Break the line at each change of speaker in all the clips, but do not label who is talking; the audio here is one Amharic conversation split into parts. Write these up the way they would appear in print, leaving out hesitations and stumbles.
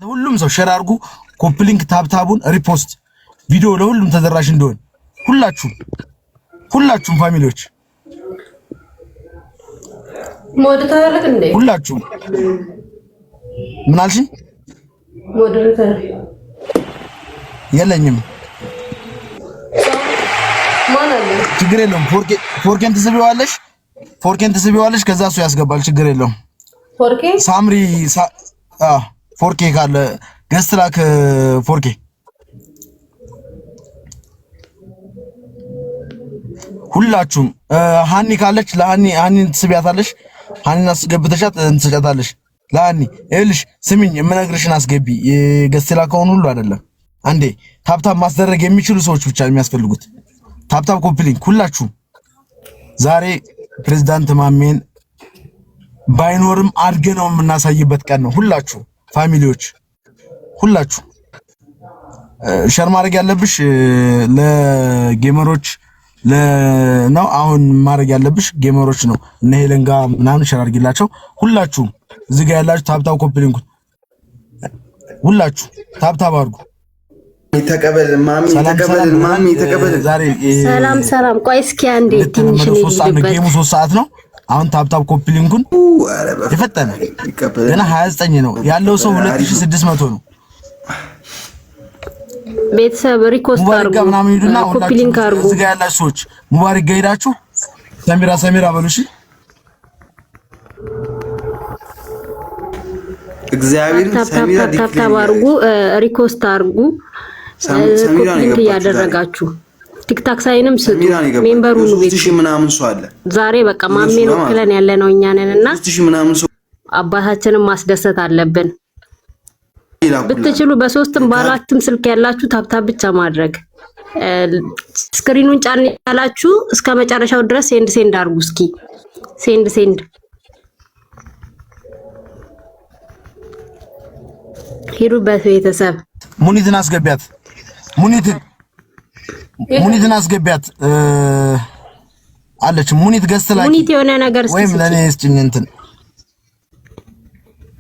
ለሁሉም ሰው ሼር አድርጉ ኮፒ ሊንክ ታብታቡን ሪፖስት ቪዲዮ ለሁሉም ተደራሽ እንደሆነ ሁላችሁም ፋሚሊዎች
ሞዴሬተር እንዴ
ሁላችሁም ምን አልሽኝ?
ሞዴሬተር
የለኝም።
ማን አለ?
ችግር የለውም። ፎርኬን ትስቢዋለሽ ከዛ እሱ ያስገባል። ችግር የለውም።
ፎርኬ
ሳምሪ ፎርኬ ካለ ገስት ላክ ፎርኬ ሁላችሁም ሃኒ ካለች ለሃኒን ትስቢያታለሽ። ሃኒን አስገብተሻት እንትሰጫታለሽ። ለሃኒ ይኸውልሽ ስሚኝ የምነግርሽን አስገቢ። ገስት ላከውን ሁሉ አይደለም አንዴ ታፕታፕ ማስደረግ የሚችሉ ሰዎች ብቻ የሚያስፈልጉት ታፕታፕ ኮፒ ሊንክ ሁላችሁም። ዛሬ ፕሬዝዳንት ማሜን ባይኖርም አድገነው የምናሳይበት ቀን ነው። ሁላችሁ ፋሚሊዎች ሁላችሁ ሸር ማድረግ ያለብሽ ለጌመሮች ነው። አሁን ማድረግ ያለብሽ ጌመሮች ነው። እነ ሄለን ጋር ምናምን ሸር አድርጊላቸው። ሁላችሁም እዚህ ጋር ያላችሁ ታፕታፕ ኮፒ ሊንክ ሁላችሁ ታፕታፕ አድርጉ።
ተቀበል ማሚ ተቀበል።
ዛሬ
ሰላም ቆይ እስኪ አንዴ ትንሽ ልይበት።
ጌሙ 3 ሰዓት ነው። አሁን ታፕታፕ ኮፒ ሊንኩን የፈጠነ ገና 29 ነው ያለው ሰው 2600 ነው።
ቤተሰብ ሪኮስት አድርጉ ኮፒ ሊንክ አድርጉ።
እዚህ ጋር ያላችሁ ሰዎች ሙባሪክ ጋር ሄዳችሁ ሰሚራ በሉሽ።
እግዚአብሔር ሰሚራ
ታፕታፕ አድርጉ ሪኮስት አድርጉ ኮፒ ሊንክ እያደረጋችሁ ቲክታክ ሳይንም ስጡ። ሜምበሩ ነው ቤት
ምናምን ሰው አለ ዛሬ
በቃ ማሜን ወክለን ያለነው እኛ ነንና አባታችንን ማስደሰት አለብን። ብትችሉ በሶስትም በአራትም ስልክ ያላችሁ ታፕታፕ ብቻ ማድረግ ስክሪኑን ጫን ያላችሁ እስከ መጨረሻው ድረስ ሴንድ አድርጉ። እስኪ ሴንድ ሂዱበት ቤተሰብ።
ሙኒትን አስገቢያት። ሙኒትን አስገቢያት አለች። ሙኒት ገዝተላኪ
ሙኒት የሆነ ነገር
ወይም ለኔ እስጭኝ እንትን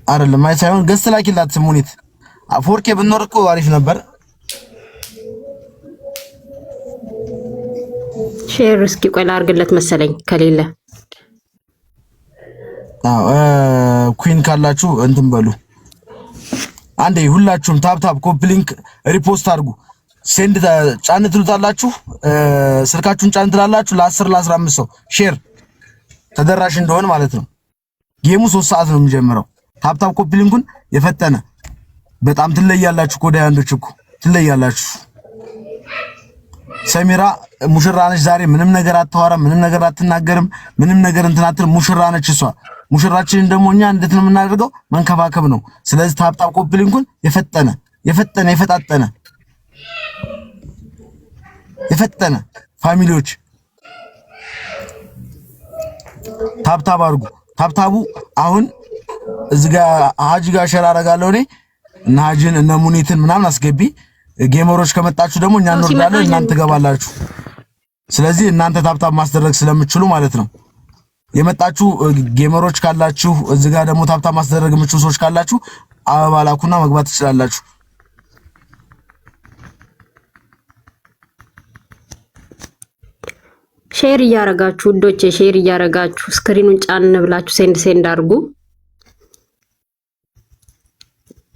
አይደለም አይ ሳይሆን ገዝተላኪላት ሙኒት። ፎርኬ ብንኖር እኮ አሪፍ ነበር።
ሼር እስኪ ቆይ ላድርግለት መሰለኝ ከሌለ
ኩዊን ካላችሁ እንትን በሉ አንዴ ሁላችሁም ታፕታፕ ኮፒ ሊንክ ሪፖስት አድርጉ። ሴንድ ጫን ትሉታላችሁ። ስልካችሁን ጫን ትላላችሁ። ለ10 ለ15 ሰው ሼር ተደራሽ እንደሆነ ማለት ነው። ጌሙ 3 ሰዓት ነው የሚጀምረው። ታፕታፕ ኮፒ ሊንኩን የፈጠነ በጣም ትለያላችሁ። ኮዳያንዶች እኮ ትለያላችሁ። ሰሚራ ሙሽራ ነች ዛሬ። ምንም ነገር አታወራም፣ ምንም ነገር አትናገርም፣ ምንም ነገር እንትን አትልም። ሙሽራ ነች እሷ። ሙሽራችንን ደግሞ እኛ እንዴት ነው የምናደርገው? መንከባከብ ነው። ስለዚህ ታፕታፕ ኮፒ ሊንኩን የፈጠነ ፋሚሊዎች ታፕታፕ አድርጉ። ታፕታቡ አሁን እዚህ ጋር ሀጂ ጋር ሸር አደርጋለሁ እኔ እና ሀጂን እና ሙኒትን ምናምን አስገቢ። ጌመሮች ከመጣችሁ ደግሞ እኛ እንወርዳለን፣ እናንተ ትገባላችሁ። ስለዚህ እናንተ ታፕታፕ ማስደረግ ስለምትችሉ ማለት ነው የመጣችሁ ጌመሮች ካላችሁ እዚህ ጋር ደግሞ ታፕታፕ ማስደረግ የምትችሉ ሰዎች ካላችሁ አበባ ላኩና መግባት ትችላላችሁ።
ሼር እያረጋችሁ ውዶቼ ሼር እያረጋችሁ ስክሪኑን ጫን ብላችሁ ሴንድ አድርጉ።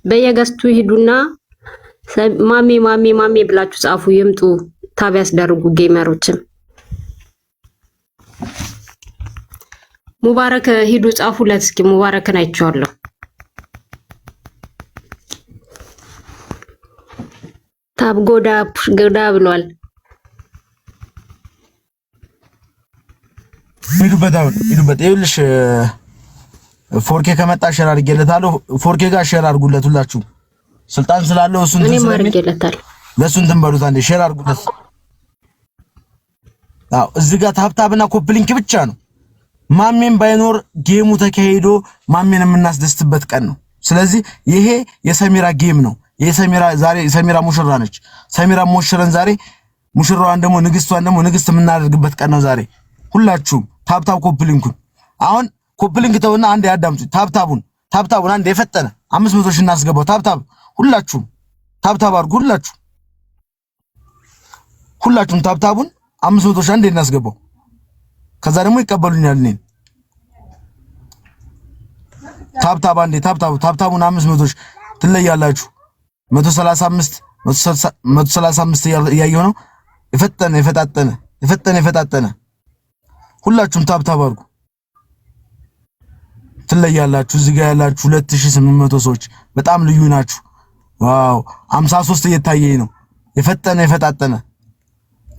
በየገስቱ ሂዱና ማሜ ብላችሁ ጻፉ። ይምጡ ታብ ያስደርጉ። ጌመሮችም ሙባረክ ሂዱ ጻፉለት እስኪ። ሙባረክን አይቼዋለሁ። ታብ ጎዳ ብሏል።
ሂዱበት ይኸውልሽ ፎርኬ ከመጣ ሼር አድርጌለታለሁ። ፎርኬ ጋር ሼር አድርጉለት ሁላችሁ። ስልጣን ስላለው እሱን
አድርጌለታለሁ።
ለሱ እንትን በሉት አንዴ ሼር አድርጉለት። እዚህ ጋር ታፕታፕና ኮፒ ሊንክ ብቻ ነው። ማሜን ባይኖር ጌሙ ተካሂዶ ማሜን የምናስደስትበት ቀን ነው። ስለዚህ ይሄ የሰሚራ ጌም ነው። ዛሬ ሰሚራ ሙሽራ ነች። ሰሚራ ሞሽረን ዛሬ ሙሽራዋን ደግሞ ንግስት የምናደርግበት ቀን ነው ዛሬ። ሁላችሁም ታፕታፕ ኮፒ ሊንኩን አሁን ኮፒ ሊንክ ተውና አንዴ አዳምጡ። ታፕታፑን ታብታቡን አንዴ የፈጠነ 500 ሺህ እናስገባው። ታብታብ ሁላችሁም ታብታብ አድርጉ። ሁላችሁም ታብታቡን 500 ሺህ አንዴ እናስገባው። ከዛ ደግሞ ይቀበሉኛል እኔን። ታብታብ አንዴ ታብታቡን 500 ሺህ ትለያላችሁ። 135 እያየሁ ነው። የፈጠነ ሁላችሁም ታብታብ አድርጉ። ትለያላችሁ። እዚህ ጋር ያላችሁ 2800 ሰዎች በጣም ልዩ ናችሁ። ዋው 53 እየታየኝ ነው። የፈጠነ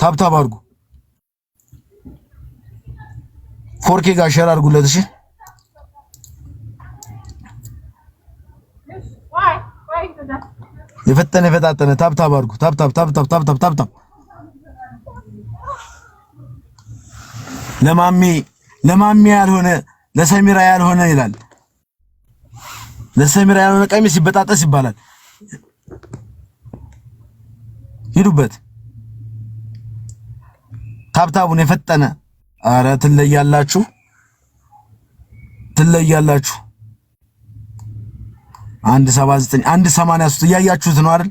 ታብታብ አድርጉ። 4K ጋር ሼር አድርጉለት። እሺ የፈጠነ ታብታብ አድርጉ። ታብታብ ለማሚ ያልሆነ ለሰሚራ ያልሆነ ይላል። ለሰሚራ ያልሆነ ቀሚስ ሲበጣጠስ ይባላል። ሂዱበት። ታብታቡን የፈጠነ አረ ትለያላችሁ። 179 183 እያያችሁት ነው አይደል?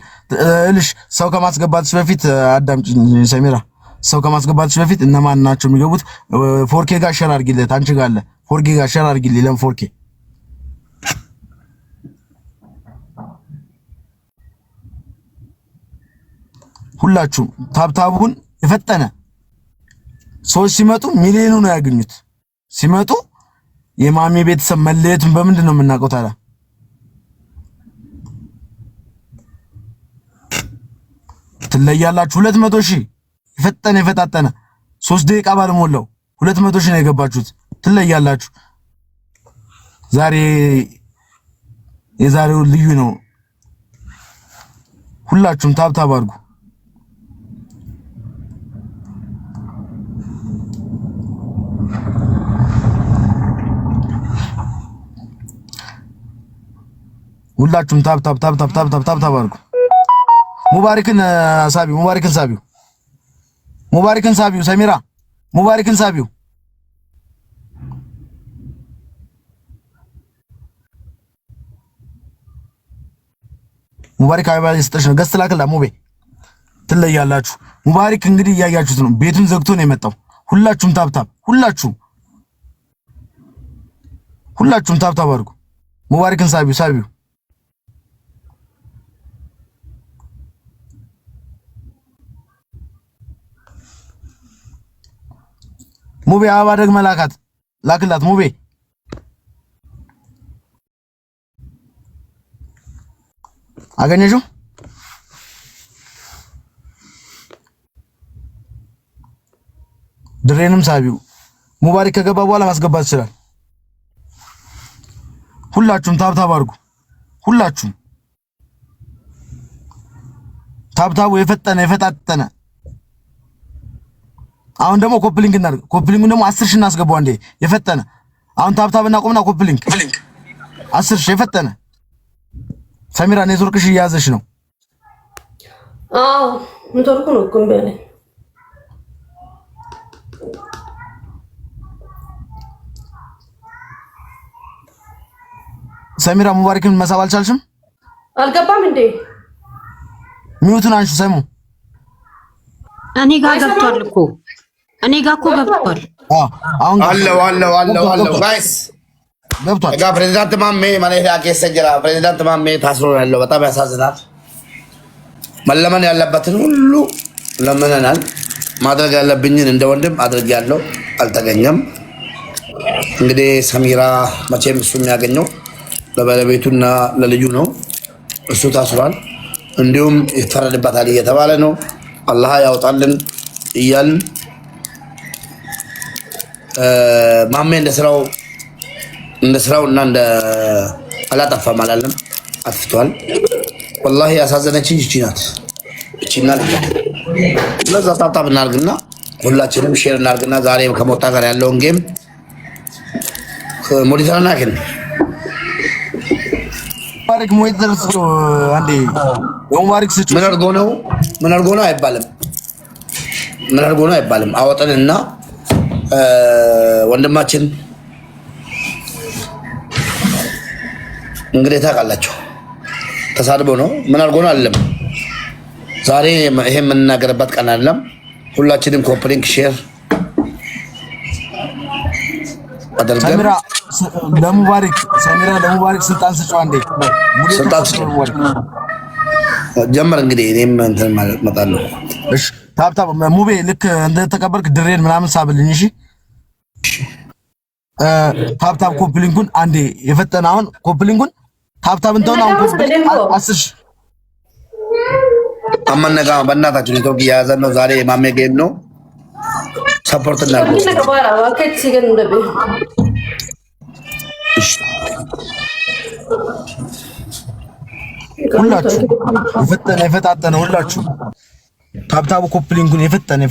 እልሽ ሰው ከማስገባትሽ በፊት አዳምጪኝ ሰሚራ። ሰው ከማስገባትሽ በፊት እነማን ናቸው የሚገቡት? 4K ጋር ሼር አድርጊለት። አንቺ ጋር አለ 4K ጋር ሼር አድርጊልኝ። ለም 4K ሁላችሁም ታብታቡን የፈጠነ ሰዎች ሲመጡ ሚሊዮኑ ነው ያገኙት። ሲመጡ የማሚ ቤተሰብ መለየቱን በምንድን ነው የምናውቀው ታዲያ? ትለያላችሁ። 200 ሺህ የፈጠነ 3 ደቂቃ ባልሞላው 200 ሺህ ነው የገባችሁት። ትለያላችሁ። የዛሬው ልዩ ነው። ሁላችሁም ታብታብ አድርጉ። ሁላችሁም ታብታብ አድርጉ። ሙባሪክን ሳቢው ሰሚራ ሙባሪክን ሳቢው። ሙባሪክ አበባ ይስጥሽ ነው። ገስት ላክላ ሙቤ። ትለያላችሁ። ሙባሪክ እንግዲህ እያያችሁት ነው። ቤቱን ዘግቶ ነው የመጣው። ሁላችሁም ታብታብ ሁላችሁም ታብታብ አድርጉ። ሙባሪክን ሳቢው ሙቤ አበባ ደግመህ ላክላት ሙቤ። አገኘሽው? ድሬንም ሳቢው። ሙባሪክ ከገባ በኋላ ማስገባት ይችላል። ሁላችሁም ታብታብ አድርጉ። ሁላችሁም ታብታቡ የፈጠነ አሁን ደግሞ ኮፕሊንግ እናድርግ። ኮፕሊንጉን ደግሞ 10 ሺህ እናስገባው አንዴ። የፈጠነ አሁን ታብታብ እናቆምና ኮፕሊንግ 10 ሺህ የፈጠነ። ሰሚራ ኔትወርክሽ እያያዘሽ ነው።
አዎ ኔትወርኩ ነው እኮ እምቢ።
ሰሚራ ሙባሪክን መሳብ አልቻልሽም?
አልገባም እንዴ?
ሚውቱን አንሺ ሰሙ።
እኔ ጋር ገብቷል እኮ ገብቷል።
አሁን
አለው ጋይስ
ገብቷል።
ፕሬዚዳንት ማሜ ማኔራ ከሰጀራ ፕሬዚዳንት ማሜ ታስሮ ያለው በጣም ያሳዝናል። መለመን ያለበትን ሁሉ ለምነናል። ማድረግ ያለብኝን እንደ ወንድም አድርጌያለሁ። አልተገኘም። እንግዲህ ሰሚራ መቼም እሱ የሚያገኘው ለባለቤቱና ለልጁ ነው። እሱ ታስሯል። እንዲሁም ይፈረድበታል እየተባለ ነው። አላህ ያውጣልን እያልን ማሜ እንደ ስራውና እንደ አላጠፋም አላለም፣ አጥፍቷል። ወላሂ ያሳዘነችኝ እቺ ናት። ለዛ ታብታብ እናርግና ሁላችንም ሼር እናርግና ዛሬ ከሞጣ ጋር ያለውን ጌም ሞኒተርና ግን
ሙባሪክ ሞኒተር አንዴ የሙባሪክ ስጭ። ምን አድርጎ ነው አይባልም። አወጣንና ወንድማችን
እንግዲህ ታውቃላችሁ ተሳድቦ ነው ምን አድርጎ ነው አይደለም። ዛሬ ይሄ የምንናገርበት ቀን አይደለም። ሁላችንም ኮፕሊንግ ሼር አድርገን
ሰሚራ ለሙባሪክ ስልጣን ስጫው አንዴ
ስልጣን ስጫው ጀመር። እንግዲህ እኔም እንትን ማለት መጣለሁ።
እሺ ታብታብ ሙቤ ልክ እንደተቀበልክ ድሬን ምናምን ሳብልኝ። እሺ ታብታብ ኮፕሊንጉን አንዴ የፈጠነ አሁን ኮፕሊንጉን ታብታብ እንተውን አሁን 10
አማነጋ በእናታችሁ ኔትወርክ እያያዘን ነው። ዛሬ ማሜ ጌም ነው። ሰፖርት እናድርግ።
ሁላችሁ የፈጠነ የፈጣጠነ ሁላችሁ ታብታቡ ኮፕሊንጉን የፈጠነ